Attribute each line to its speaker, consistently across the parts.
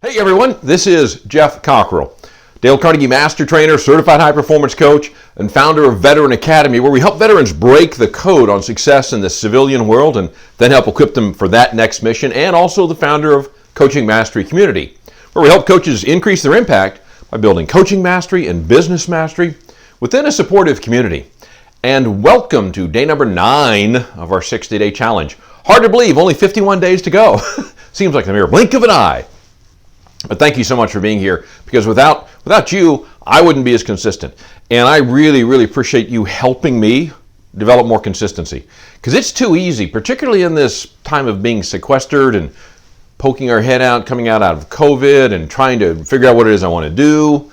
Speaker 1: Hey everyone, this is Jeff Cockrell, Dale Carnegie Master Trainer, Certified High Performance Coach, and founder of Veteran Academy, where we help veterans break the code on success in the civilian world and then help equip them for that next mission, and also the founder of Coaching Mastery Community, where we help coaches increase their impact by building coaching mastery and business mastery within a supportive community. And welcome to day number 9 of our 60-day challenge. Hard to believe, only 51 days to go. Seems like the mere blink of an eye. But thank you so much for being here, because without you, I wouldn't be as consistent. And I really appreciate you helping me develop more consistency. Because it's too easy, particularly in this time of being sequestered and poking our head out, coming out of COVID and trying to figure out what it is I want to do.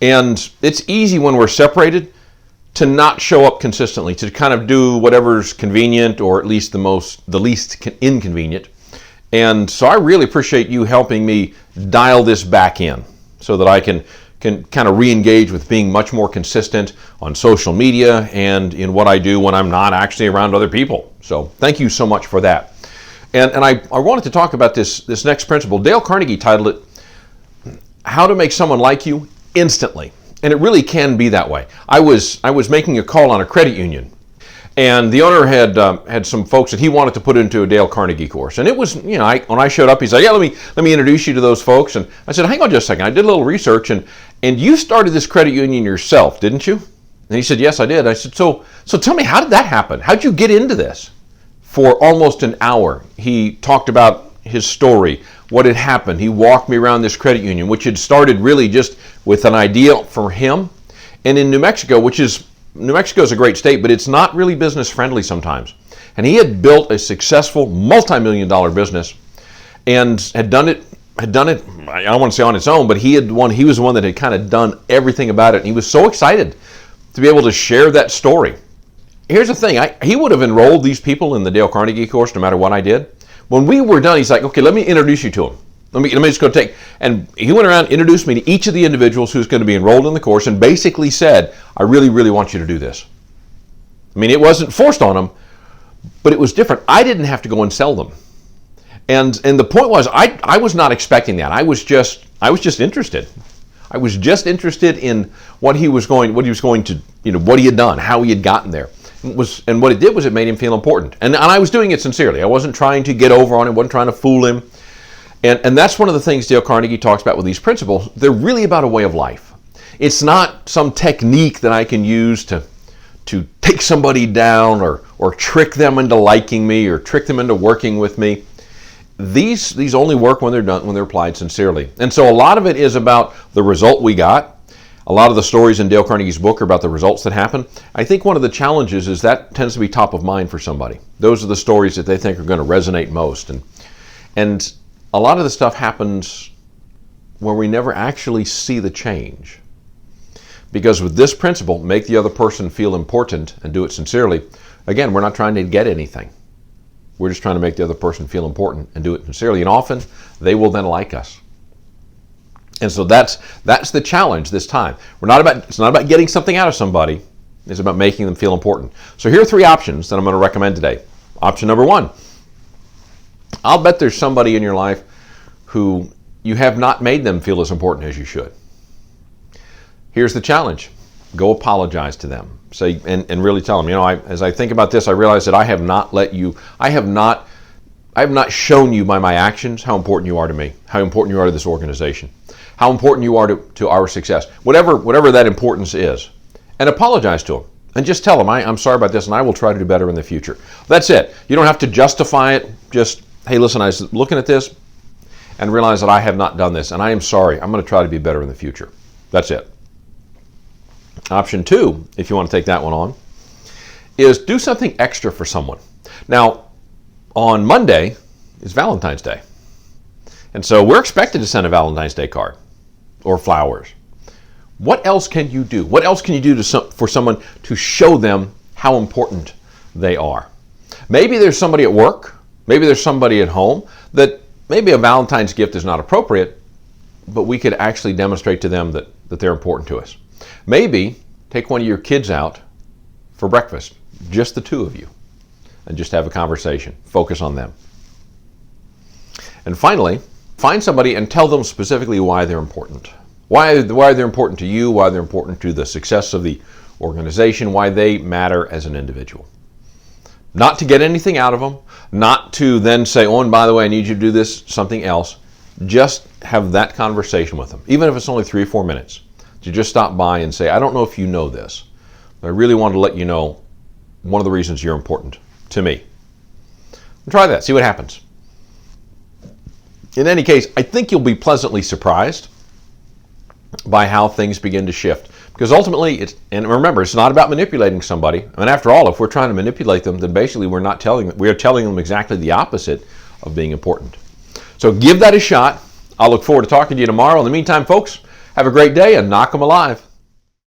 Speaker 1: And it's easy when we're separated to not show up consistently, to kind of do whatever's convenient, or at least the least inconvenient. And so I really appreciate you helping me dial this back in so that I can kind of re-engage with being much more consistent on social media and in what I do when I'm not actually around other people. So thank you so much for that. And I wanted to talk about this next principle. Dale Carnegie titled it, How to Make Someone Like You Instantly. And it really can be that way. I was making a call on a credit union. And the owner had some folks that he wanted to put into a Dale Carnegie course. And it was, when I showed up, he said, yeah, let me introduce you to those folks. And I said, hang on just a second. I did a little research, and you started this credit union yourself, didn't you? And he said, yes, I did. I said, so tell me, how did that happen? How'd you get into this? For almost an hour, he talked about his story, what had happened. He walked me around this credit union, which had started really just with an idea for him. And in New Mexico is a great state, but it's not really business friendly sometimes. And he had built a successful multi-million-dollar business and had done it, I don't want to say on its own, but he was the one that had kind of done everything about it. And he was so excited to be able to share that story. Here's the thing, he would have enrolled these people in the Dale Carnegie course no matter what I did. When we were done, he's like, okay, let me introduce you to him. Let me just go take, and he went around, introduced me to each of the individuals who's going to be enrolled in the course, and basically said, I really want you to do this. I mean, it wasn't forced on them, but it was different. I didn't have to go and sell them. And the point was, I was not expecting that. I was just interested. I was just interested in what he was going to, what he had done, how he had gotten there. And what it did was it made him feel important. And I was doing it sincerely. I wasn't trying to get over on him, wasn't trying to fool him. And that's one of the things Dale Carnegie talks about with these principles. They're really about a way of life. It's not some technique that I can use to take somebody down or trick them into liking me or trick them into working with me. These only work when they're applied sincerely. And so a lot of it is about the result we got. A lot of the stories in Dale Carnegie's book are about the results that happen. I think one of the challenges is that tends to be top of mind for somebody. Those are the stories that they think are going to resonate most. And a lot of the stuff happens where we never actually see the change. Because with this principle, make the other person feel important and do it sincerely, again, we're not trying to get anything. We're just trying to make the other person feel important and do it sincerely. And often, they will then like us. And so that's the challenge this time. It's not about getting something out of somebody. It's about making them feel important. So here are 3 options that I'm going to recommend today. Option number 1. I'll bet there's somebody in your life who you have not made them feel as important as you should. Here's the challenge. Go apologize to them. Say, and really tell them, as I think about this, I realize that I have not shown you by my actions how important you are to me, how important you are to this organization, how important you are to our success, whatever that importance is. And apologize to them. And just tell them, I'm sorry about this, and I will try to do better in the future. That's it. You don't have to justify it. Just, hey, listen, I was looking at this and realized that I have not done this, and I am sorry. I'm going to try to be better in the future. That's it. Option 2, if you want to take that one on, is do something extra for someone. Now, on Monday is Valentine's Day. And so we're expected to send a Valentine's Day card or flowers. What else can you do? What else can you do for someone to show them how important they are? Maybe there's somebody at work, maybe there's somebody at home that maybe a Valentine's gift is not appropriate, but we could actually demonstrate to them that they're important to us. Maybe take one of your kids out for breakfast, just the 2 of you, and just have a conversation. Focus on them. And finally, find somebody and tell them specifically why they're important. Why they're important to you, why they're important to the success of the organization, why they matter as an individual. Not to get anything out of them, not to then say, oh, and by the way, I need you to do this, something else. Just have that conversation with them, even if it's only 3 or 4 minutes. To just stop by and say, I don't know if you know this, but I really wanted to let you know one of the reasons you're important to me. And try that, see what happens. In any case, I think you'll be pleasantly surprised by how things begin to shift. Because ultimately, and remember, it's not about manipulating somebody. I mean, after all, if we're trying to manipulate them, then basically we are telling them exactly the opposite of being important. So give that a shot. I'll look forward to talking to you tomorrow. In the meantime, folks, have a great day and knock 'em alive.